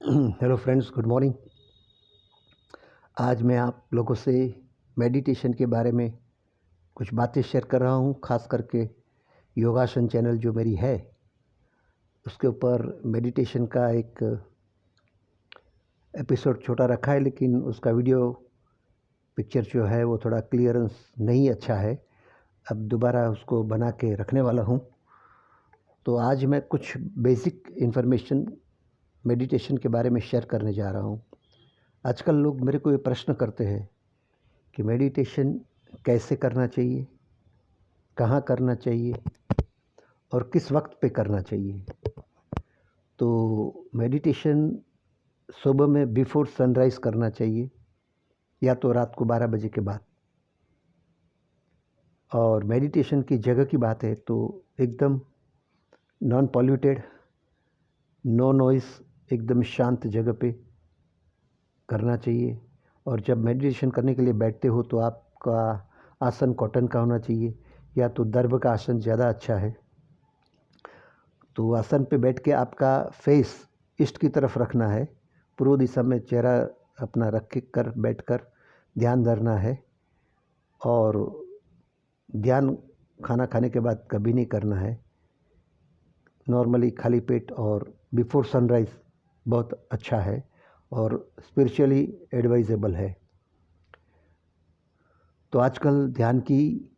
Hello friends, good morning. आज मैं आप लोगों से मेडिटेशन के बारे में कुछ बातें शेयर कर रहा हूँ। ख़ास करके योगासन चैनल जो मेरी है उसके ऊपर मेडिटेशन का एक एपिसोड छोटा रखा है, लेकिन उसका वीडियो पिक्चर जो है वो थोड़ा क्लियरेंस नहीं अच्छा है। अब दोबारा उसको बना के रखने वाला हूँ। तो आज मैं कुछ बेसिक इन्फॉर्मेशन मेडिटेशन के बारे में शेयर करने जा रहा हूँ। आजकल लोग मेरे को ये प्रश्न करते हैं कि मेडिटेशन कैसे करना चाहिए, कहाँ करना चाहिए और किस वक्त पे करना चाहिए। तो मेडिटेशन सुबह में बिफोर सनराइज़ करना चाहिए या तो रात को 12 बजे के बाद। और मेडिटेशन की जगह की बात है तो एकदम नॉन पॉल्यूटेड, नो नॉइस, एकदम शांत जगह पे करना चाहिए। और जब मेडिटेशन करने के लिए बैठते हो तो आपका आसन कॉटन का होना चाहिए या तो दर्भ का आसन ज़्यादा अच्छा है। तो आसन पे बैठ के आपका फेस ईस्ट की तरफ रखना है, पूर्व दिशा में चेहरा अपना रख के कर बैठ कर ध्यान धरना है। और ध्यान खाना खाने के बाद कभी नहीं करना है, नॉर्मली खाली पेट और बिफोर सनराइज़ बहुत अच्छा है और स्पिरिचुअली एडवाइजेबल है। तो आजकल ध्यान की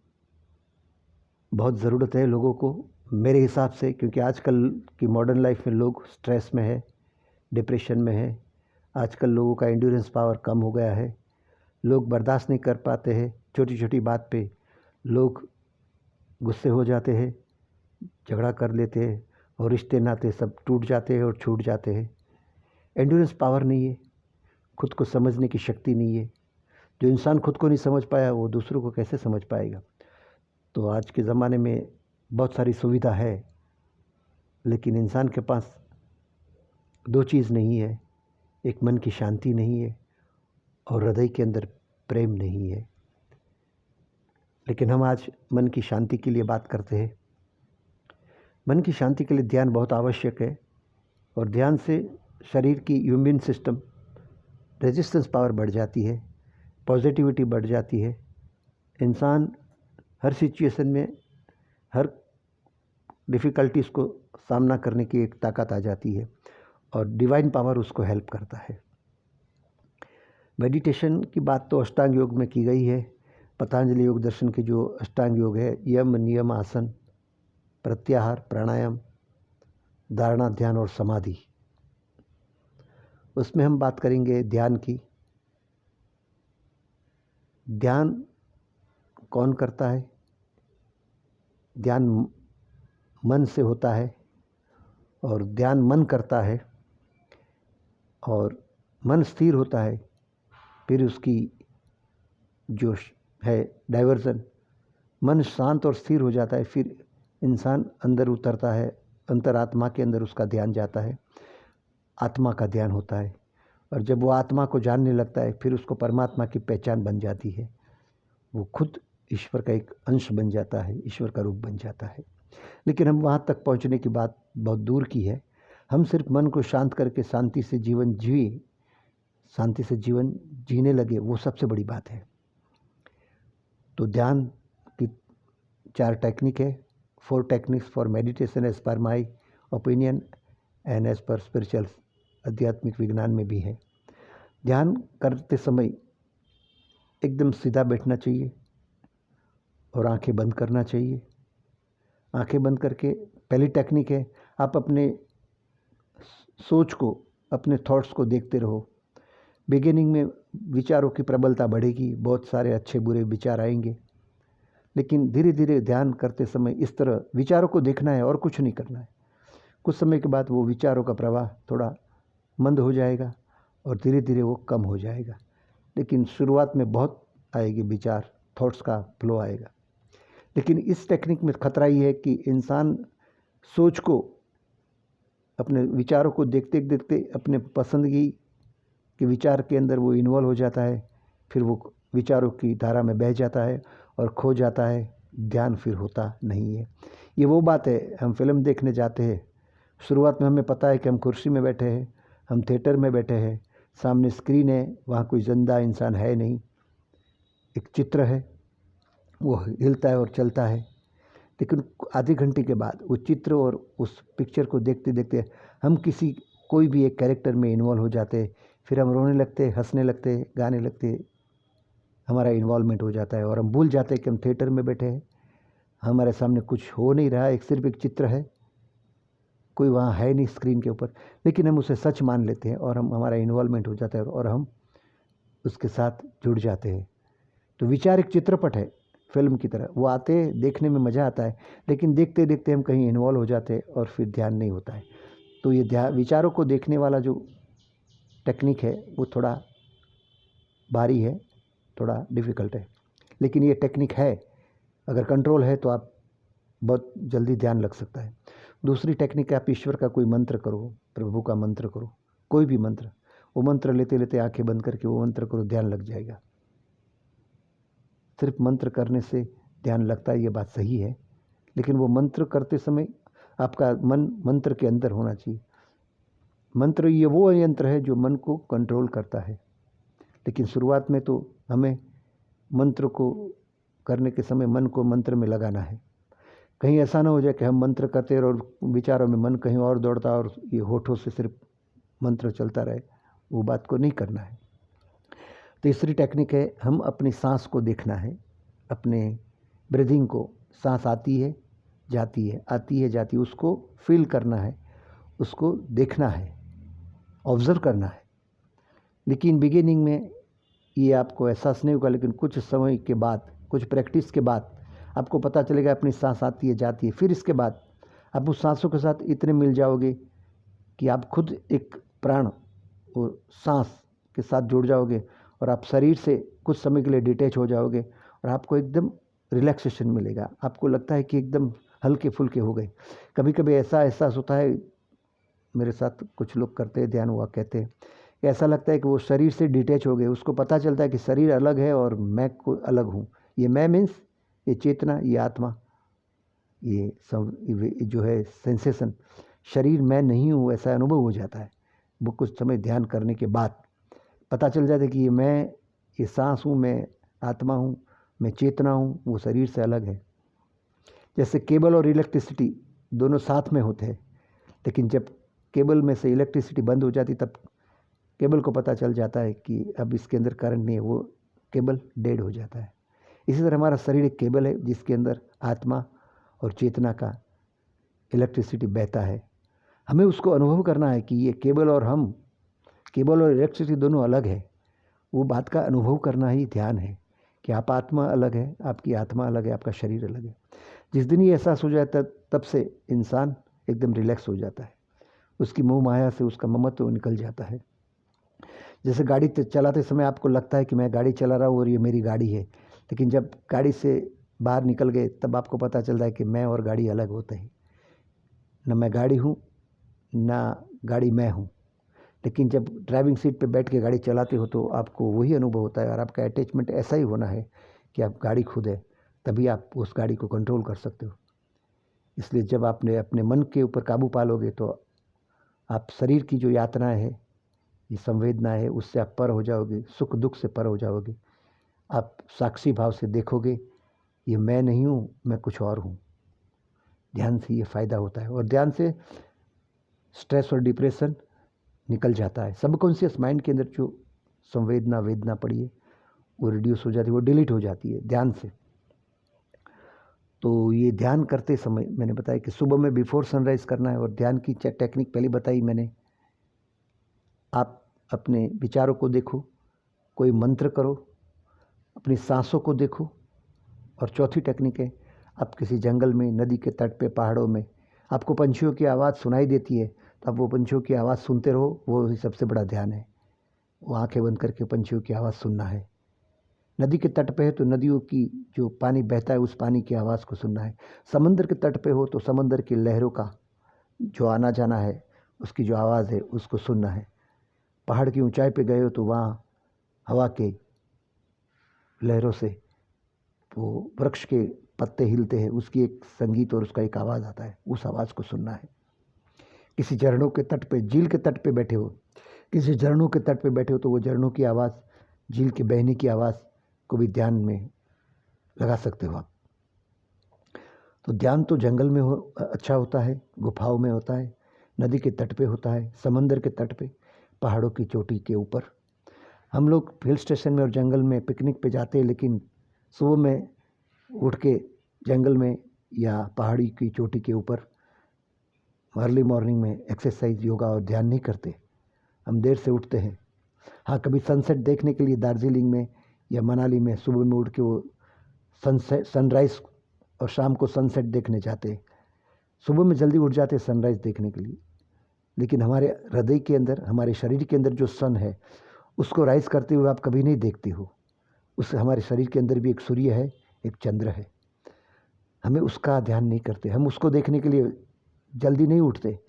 बहुत ज़रूरत है लोगों को, मेरे हिसाब से, क्योंकि आजकल की मॉडर्न लाइफ में लोग स्ट्रेस में है, डिप्रेशन में है। आजकल लोगों का एंड्योरेंस पावर कम हो गया है, लोग बर्दाश्त नहीं कर पाते हैं। छोटी छोटी बात पे लोग गुस्से हो जाते हैं, झगड़ा कर लेते हैं और रिश्ते नाते सब टूट जाते हैं और छूट जाते हैं। एंड्योरेंस पावर नहीं है, खुद को समझने की शक्ति नहीं है। जो इंसान खुद को नहीं समझ पाया वो दूसरों को कैसे समझ पाएगा। तो आज के ज़माने में बहुत सारी सुविधा है, लेकिन इंसान के पास दो चीज़ नहीं है, एक मन की शांति नहीं है और हृदय के अंदर प्रेम नहीं है। लेकिन हम आज मन की शांति के लिए बात करते हैं। मन की शांति के लिए ध्यान बहुत आवश्यक है और ध्यान से शरीर की इम्यून सिस्टम, रेजिस्टेंस पावर बढ़ जाती है, पॉजिटिविटी बढ़ जाती है। इंसान हर सिचुएशन में, हर डिफ़िकल्टीज़ को सामना करने की एक ताकत आ जाती है और डिवाइन पावर उसको हेल्प करता है। मेडिटेशन की बात तो अष्टांग योग में की गई है। पतंजलि योग दर्शन के जो अष्टांग योग है, यम नियम आसन, प्रत्याहार, प्राणायाम, धारणा, ध्यान और समाधि, उसमें हम बात करेंगे ध्यान की। ध्यान कौन करता है? ध्यान मन से होता है और ध्यान मन करता है और मन स्थिर होता है, फिर उसकी जो है डाइवर्जन, मन शांत और स्थिर हो जाता है, फिर इंसान अंदर उतरता है, अंतरात्मा के अंदर उसका ध्यान जाता है, आत्मा का ध्यान होता है। और जब वो आत्मा को जानने लगता है फिर उसको परमात्मा की पहचान बन जाती है, वो खुद ईश्वर का एक अंश बन जाता है, ईश्वर का रूप बन जाता है। लेकिन हम वहाँ तक पहुँचने की बात बहुत दूर की है। हम सिर्फ मन को शांत करके शांति से जीवन जिए, शांति से जीवन जीने लगे, वो सबसे बड़ी बात है। तो ध्यान की 4 टेक्निक है, 4 techniques for meditation as per my opinion and as per spiritual, आध्यात्मिक विज्ञान में भी है। ध्यान करते समय एकदम सीधा बैठना चाहिए और आंखें बंद करना चाहिए। आंखें बंद करके, पहली टेक्निक है, आप अपने सोच को, अपने थॉट्स को देखते रहो। बिगिनिंग में विचारों की प्रबलता बढ़ेगी, बहुत सारे अच्छे बुरे विचार आएंगे, लेकिन धीरे धीरे ध्यान करते समय इस तरह विचारों को देखना है और कुछ नहीं करना है। कुछ समय के बाद वो विचारों का प्रवाह थोड़ा मंद हो जाएगा और धीरे धीरे वो कम हो जाएगा। लेकिन शुरुआत में बहुत आएगी विचार, थॉट्स का फ्लो आएगा। लेकिन इस टेक्निक में खतरा ये है कि इंसान सोच को, अपने विचारों को देखते देखते अपने पसंदगी के विचार के अंदर वो इन्वॉल्व हो जाता है, फिर वो विचारों की धारा में बह जाता है और खो जाता है, ध्यान फिर होता नहीं है। ये वो बात है, हम फिल्म देखने जाते हैं, शुरुआत में हमें पता है कि हम कुर्सी में बैठे हैं, हम थिएटर में बैठे हैं, सामने स्क्रीन है, वहाँ कोई जिंदा इंसान है नहीं, एक चित्र है, वो हिलता है और चलता है। लेकिन आधे घंटे के बाद वो चित्र और उस पिक्चर को देखते देखते हम कोई भी एक कैरेक्टर में इन्वॉल्व हो जाते, फिर हम रोने लगते, हंसने लगते, गाने लगते, हमारा इन्वॉल्वमेंट हो जाता है और हम भूल जाते हैं कि हम थिएटर में बैठे हैं, हमारे सामने कुछ हो नहीं रहा, सिर्फ एक चित्र है, कोई वहाँ है नहीं स्क्रीन के ऊपर, लेकिन हम उसे सच मान लेते हैं और हमारा इन्वॉल्वमेंट हो जाता है और हम उसके साथ जुड़ जाते हैं। तो विचार एक चित्रपट है, फिल्म की तरह, वो आते देखने में मज़ा आता है, लेकिन देखते देखते हम कहीं इन्वॉल्व हो जाते हैं और फिर ध्यान नहीं होता है। तो ये विचारों को देखने वाला जो टेक्निक है वो थोड़ा भारी है, थोड़ा डिफ़िकल्ट है, लेकिन ये टेक्निक है, अगर कंट्रोल है तो आप बहुत जल्दी ध्यान लग सकता है। दूसरी टेक्निक है, आप ईश्वर का कोई मंत्र करो, प्रभु का मंत्र करो, कोई भी मंत्र, वो मंत्र लेते लेते आंखें बंद करके वो मंत्र करो, ध्यान लग जाएगा। सिर्फ मंत्र करने से ध्यान लगता है, ये बात सही है, लेकिन वो मंत्र करते समय आपका मन मंत्र के अंदर होना चाहिए। मंत्र ये वो यंत्र है जो मन को कंट्रोल करता है, लेकिन शुरुआत में तो हमें मंत्र को करने के समय मन को मंत्र में लगाना है। कहीं ऐसा ना हो जाए कि हम मंत्र करते रहे और विचारों में मन कहीं और दौड़ता और ये होठों से सिर्फ मंत्र चलता रहे, वो बात को नहीं करना है। तीसरी टेक्निक है, हम अपनी सांस को देखना है, अपने ब्रीदिंग को, सांस आती है जाती है, आती है जाती है, उसको फील करना है, उसको देखना है, ऑब्ज़र्व करना है। लेकिन बिगिनिंग में ये आपको एहसास नहीं होगा, लेकिन कुछ समय के बाद, कुछ प्रैक्टिस के बाद आपको पता चलेगा अपनी सांस आती है जाती है। फिर इसके बाद आप उस सांसों के साथ इतने मिल जाओगे कि आप खुद एक प्राण और सांस के साथ जुड़ जाओगे और आप शरीर से कुछ समय के लिए डिटैच हो जाओगे और आपको एकदम रिलैक्सेशन मिलेगा। आपको लगता है कि एकदम हल्के फुल्के हो गए। कभी कभी ऐसा एहसास होता है, मेरे साथ कुछ लोग करते हैं ध्यान, हुआ कहते हैं कि ऐसा लगता है कि वो शरीर से डिटैच हो गए, उसको पता चलता है कि शरीर अलग है और मैं को अलग हूँ। ये मैं मीन्स ये चेतना, ये आत्मा, ये जो है सेंसेशन, शरीर मैं नहीं हूँ, ऐसा अनुभव हो जाता है। वो कुछ समय ध्यान करने के बाद पता चल जाता है कि ये मैं, ये सांस हूँ, मैं आत्मा हूँ, मैं चेतना हूँ, वो शरीर से अलग है। जैसे केबल और इलेक्ट्रिसिटी दोनों साथ में होते हैं, लेकिन जब केबल में से इलेक्ट्रिसिटी बंद हो जाती तब केबल को पता चल जाता है कि अब इसके अंदर करंट नहीं है, वो केबल डेड हो जाता है। इसी तरह हमारा शरीर एक केबल है जिसके अंदर आत्मा और चेतना का इलेक्ट्रिसिटी बहता है। हमें उसको अनुभव करना है कि ये केबल और हम, केबल और इलेक्ट्रिसिटी दोनों अलग है। वो बात का अनुभव करना ही ध्यान है कि आप आत्मा अलग है, आपकी आत्मा अलग है, आपका शरीर अलग है। जिस दिन ये एहसास हो जाता है तब से इंसान एकदम रिलैक्स हो जाता है, उसकी मोह माया से उसका ममत्व निकल जाता है। जैसे गाड़ी चलाते समय आपको लगता है कि मैं गाड़ी चला रहा हूँ और ये मेरी गाड़ी है, लेकिन जब गाड़ी से बाहर निकल गए तब आपको पता चलता है कि मैं और गाड़ी अलग होते हैं। न मैं गाड़ी हूँ, ना गाड़ी मैं हूँ। लेकिन जब ड्राइविंग सीट पे बैठ के गाड़ी चलाते हो तो आपको वही अनुभव होता है और आपका अटैचमेंट ऐसा ही होना है कि आप गाड़ी खुद है, तभी आप उस गाड़ी को कंट्रोल कर सकते हो। इसलिए जब आपने अपने मन के ऊपर काबू पा लोगे तो आप शरीर की जो यातना है, ये संवेदना है, उससे आप पर हो जाओगे, सुख दुख से पर हो जाओगे। आप साक्षी भाव से देखोगे ये मैं नहीं हूँ, मैं कुछ और हूँ। ध्यान से ये फ़ायदा होता है और ध्यान से स्ट्रेस और डिप्रेशन निकल जाता है। सबकॉन्शियस माइंड के अंदर जो संवेदना वेदना पड़ी है वो रिड्यूस हो जाती है, वो डिलीट हो जाती है ध्यान से। तो ये ध्यान करते समय मैंने बताया कि सुबह में बिफोर सनराइज़ करना है और ध्यान की टेक्निक पहले बताई मैंने। आप अपने विचारों को देखो, कोई मंत्र करो, अपनी सांसों को देखो, और चौथी टेक्निक है, आप किसी जंगल में, नदी के तट पे, पहाड़ों में आपको पंछियों की आवाज़ सुनाई देती है तो आप वो पंछियों की आवाज़ सुनते रहो। वो ही सबसे बड़ा ध्यान है, वो आंखें बंद करके पंछियों की आवाज़ सुनना है। नदी के तट पे है तो नदियों की जो पानी बहता है उस पानी की आवाज़ को सुनना है। समंदर के तट पे हो तो समंदर की लहरों का जो आना जाना है उसकी जो आवाज़ है उसको सुनना है। पहाड़ की ऊंचाई पे गए हो तो वहाँ हवा के लहरों से वो वृक्ष के पत्ते हिलते हैं, उसकी एक संगीत और उसका एक आवाज़ आता है, उस आवाज़ को सुनना है। किसी झरनों के तट पे, झील के तट पे बैठे हो किसी झरनों के तट पे बैठे हो तो वो झरनों की आवाज़, झील के बहने की आवाज़ को भी ध्यान में लगा सकते हो आप। तो ध्यान तो जंगल में अच्छा होता है, गुफाओं में होता है, नदी के तट पे होता है, समंदर के तट पे, पहाड़ों की चोटी के ऊपर। हम लोग हिल स्टेशन में और जंगल में पिकनिक पे जाते हैं, लेकिन सुबह में उठ के जंगल में या पहाड़ी की चोटी के ऊपर अर्ली मॉर्निंग में एक्सरसाइज, योगा और ध्यान नहीं करते। हम देर से उठते हैं। हाँ, कभी सनसेट देखने के लिए दार्जिलिंग में या मनाली में सुबह में उठ के वो सनराइज़ और शाम को सनसेट देखने जाते। सुबह में जल्दी उठ जाते सनराइज़ देखने के लिए, लेकिन हमारे हृदय के अंदर, हमारे शरीर के अंदर जो सन है उसको राइज करते हुए आप कभी नहीं देखते हो। उस हमारे शरीर के अंदर भी एक सूर्य है, एक चंद्र है, हमें उसका ध्यान नहीं करते। हम उसको देखने के लिए जल्दी नहीं उठते।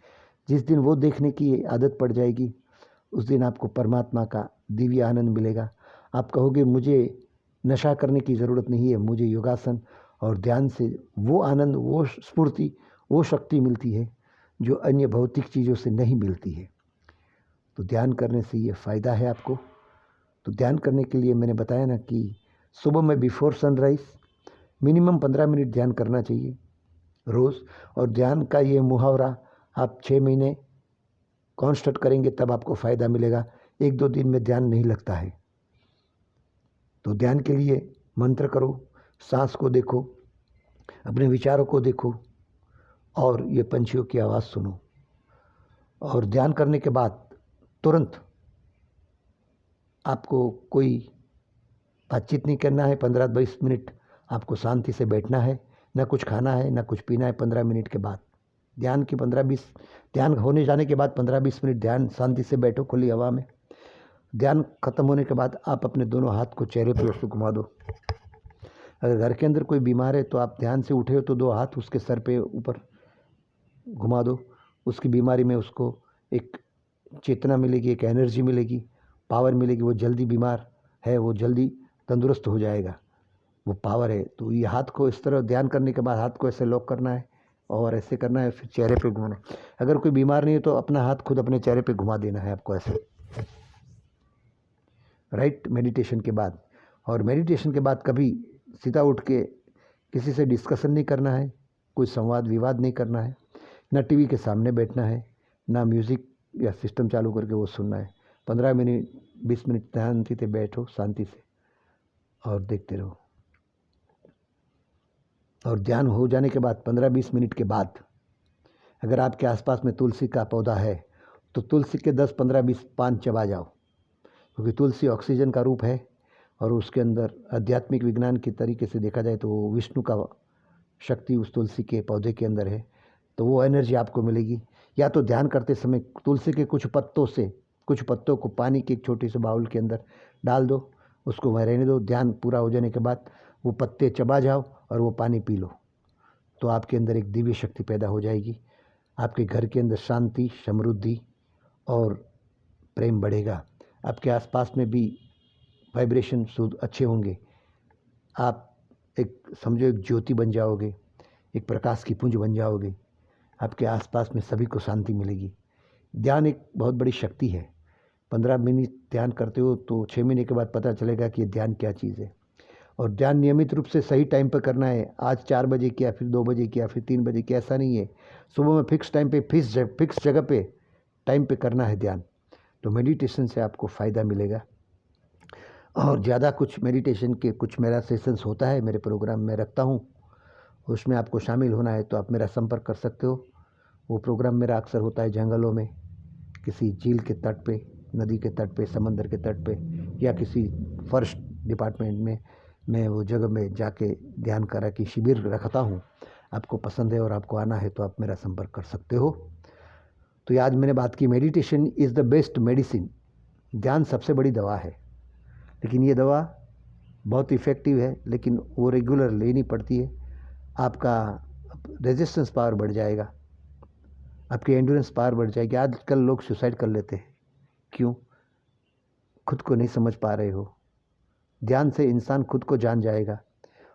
जिस दिन वो देखने की आदत पड़ जाएगी उस दिन आपको परमात्मा का दिव्य आनंद मिलेगा। आप कहोगे मुझे नशा करने की ज़रूरत नहीं है, मुझे योगासन और ध्यान से वो आनंद, वो स्फूर्ति, वो शक्ति मिलती है जो अन्य भौतिक चीज़ों से नहीं मिलती है। तो ध्यान करने से ये फ़ायदा है आपको। तो ध्यान करने के लिए मैंने बताया ना कि सुबह में बिफोर सनराइज़ मिनिमम 15 मिनट ध्यान करना चाहिए रोज़। और ध्यान का ये मुहावरा आप 6 महीने कॉन्स्टेंट करेंगे तब आपको फ़ायदा मिलेगा। 1-2 दिन में ध्यान नहीं लगता है। तो ध्यान के लिए मंत्र करो, सांस को देखो, अपने विचारों को देखो और ये पंछियों की आवाज़ सुनो। और ध्यान करने के बाद तुरंत आपको कोई बातचीत नहीं करना है। 15-20 मिनट आपको शांति से बैठना है, ना कुछ खाना है ना कुछ पीना है। 15 मिनट के बाद ध्यान की 15-20 ध्यान होने जाने के बाद 15-20 मिनट ध्यान शांति से बैठो खुली हवा में। ध्यान खत्म होने के बाद आप अपने दोनों हाथ को चेहरे पर उसको घुमा दो। अगर घर के अंदर कोई बीमार है तो आप ध्यान से उठे हो तो 2 हाथ उसके सर पे ऊपर घुमा दो। उसकी बीमारी में उसको एक चेतना मिलेगी, एक एनर्जी मिलेगी, पावर मिलेगी। वो जल्दी बीमार है, वो जल्दी तंदुरुस्त हो जाएगा, वो पावर है। तो ये हाथ को इस तरह ध्यान करने के बाद हाथ को ऐसे लॉक करना है और ऐसे करना है, फिर चेहरे पे घुमाना है। अगर कोई बीमार नहीं है तो अपना हाथ खुद अपने चेहरे पे घुमा देना है आपको ऐसे, राइट, मेडिटेशन के बाद। और मेडिटेशन के बाद कभी सीधा उठ के किसी से डिस्कशन नहीं करना है, कोई संवाद विवाद नहीं करना है, ना टीवी के सामने बैठना है, ना म्यूज़िक या सिस्टम चालू करके वो सुनना है। 15 मिनट 20 मिनट शांति से बैठो, शांति से, और देखते रहो। और ध्यान हो जाने के बाद 15-20 मिनट के बाद अगर आपके आसपास में तुलसी का पौधा है तो तुलसी के 10-15-20 पान चबा जाओ, क्योंकि तुलसी ऑक्सीजन का रूप है और उसके अंदर आध्यात्मिक विज्ञान के तरीके से देखा जाए तो विष्णु का शक्ति उस तुलसी के पौधे के अंदर है। तो वो एनर्जी आपको मिलेगी। या तो ध्यान करते समय तुलसी के कुछ पत्तों को पानी के एक छोटे से बाउल के अंदर डाल दो, उसको वहाँ रहने दो। ध्यान पूरा हो जाने के बाद वो पत्ते चबा जाओ और वो पानी पी लो, तो आपके अंदर एक दिव्य शक्ति पैदा हो जाएगी। आपके घर के अंदर शांति, समृद्धि और प्रेम बढ़ेगा। आपके आसपास में भी वाइब्रेशन शुद्ध अच्छे होंगे। आप एक समझो एक ज्योति बन जाओगे, एक प्रकाश की पुंज बन जाओगे। आपके आसपास में सभी को शांति मिलेगी। ध्यान एक बहुत बड़ी शक्ति है। 15 मिनट ध्यान करते हो तो 6 महीने के बाद पता चलेगा कि ये ध्यान क्या चीज़ है। और ध्यान नियमित रूप से सही टाइम पर करना है। आज 4 बजे किया, फिर 2 बजे किया, फिर 3 बजे किया, ऐसा नहीं है। सुबह में फिक्स टाइम पे, फिक्स जगह पे टाइम पे करना है ध्यान। तो मेडिटेशन से आपको फ़ायदा मिलेगा। और ज़्यादा कुछ मेडिटेशन के कुछ मेरा सेशंस होता है, मेरे प्रोग्राम में रखता हूँ, उसमें आपको शामिल होना है तो आप मेरा संपर्क कर सकते हो। वो प्रोग्राम मेरा अक्सर होता है जंगलों में, किसी झील के तट पे, नदी के तट पे, समंदर के तट पे, या किसी फॉरेस्ट डिपार्टमेंट में मैं वो जगह में जाके ध्यान करा की शिविर रखता हूँ। आपको पसंद है और आपको आना है तो आप मेरा संपर्क कर सकते हो। तो ये आज मैंने बात की, meditation is the best medicine. ध्यान सबसे बड़ी दवा है, लेकिन ये दवा बहुत इफ़ेक्टिव है, लेकिन वो रेगुलर लेनी पड़ती है। आपका रेजिस्टेंस पावर बढ़ जाएगा, आपकी एंड्योरेंस पावर बढ़ जाएगी। आजकल लोग सुसाइड कर लेते हैं, क्यों? खुद को नहीं समझ पा रहे हो। ध्यान से इंसान खुद को जान जाएगा,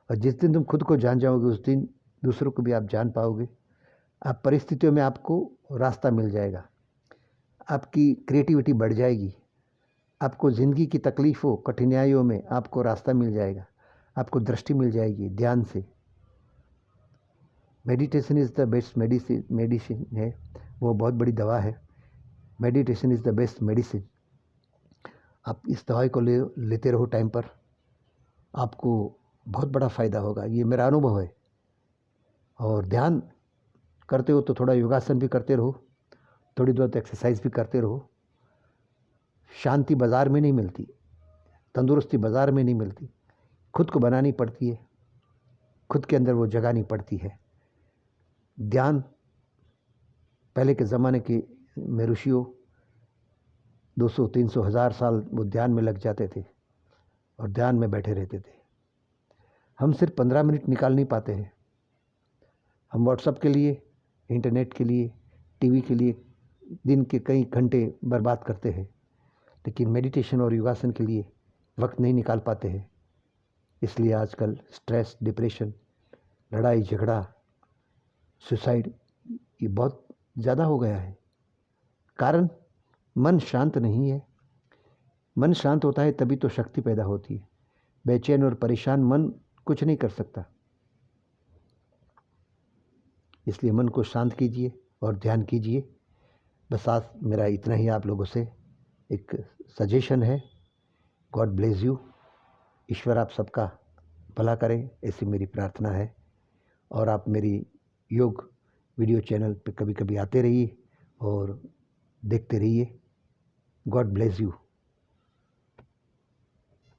और जिस दिन तुम खुद को जान जाओगे उस दिन दूसरों को भी आप जान पाओगे। आप परिस्थितियों में आपको रास्ता मिल जाएगा। आपकी क्रिएटिविटी बढ़ जाएगी। आपको ज़िंदगी की तकलीफ़ों कठिनाइयों में आपको रास्ता मिल जाएगा, आपको दृष्टि मिल जाएगी ध्यान से। Meditation is the best medicine है, वो बहुत बड़ी दवा है। Meditation is the best medicine. आप इस दवाई को लेते रहो टाइम पर, आपको बहुत बड़ा फ़ायदा होगा, ये मेरा अनुभव है। और ध्यान करते हो तो थोड़ा योगासन भी करते रहो, थोड़ी बहुत एक्सरसाइज भी करते रहो। शांति बाज़ार में नहीं मिलती, तंदुरुस्ती बाज़ार में नहीं मिलती, खुद को बनानी पड़ती है, खुद के अंदर वो जगानी पड़ती है। ध्यान पहले के ज़माने के में ऋषियों 200, 300, 1000 साल वो ध्यान में लग जाते थे और ध्यान में बैठे रहते थे। हम सिर्फ 15 मिनट निकाल नहीं पाते हैं। हम व्हाट्सएप के लिए, इंटरनेट के लिए, टीवी के लिए दिन के कई घंटे बर्बाद करते हैं, लेकिन मेडिटेशन और योगासन के लिए वक्त नहीं निकाल पाते हैं। इसलिए आजकल स्ट्रेस, डिप्रेशन, लड़ाई झगड़ा, सुसाइड ये बहुत ज़्यादा हो गया है। कारण मन शांत नहीं है। मन शांत होता है तभी तो शक्ति पैदा होती है। बेचैन और परेशान मन कुछ नहीं कर सकता। इसलिए मन को शांत कीजिए और ध्यान कीजिए। बस आज मेरा इतना ही आप लोगों से एक सजेशन है। God bless you. ईश्वर आप सबका भला करें, ऐसी मेरी प्रार्थना है। और आप मेरी योग वीडियो चैनल पे कभी कभी आते रहिए और देखते रहिए। God bless you.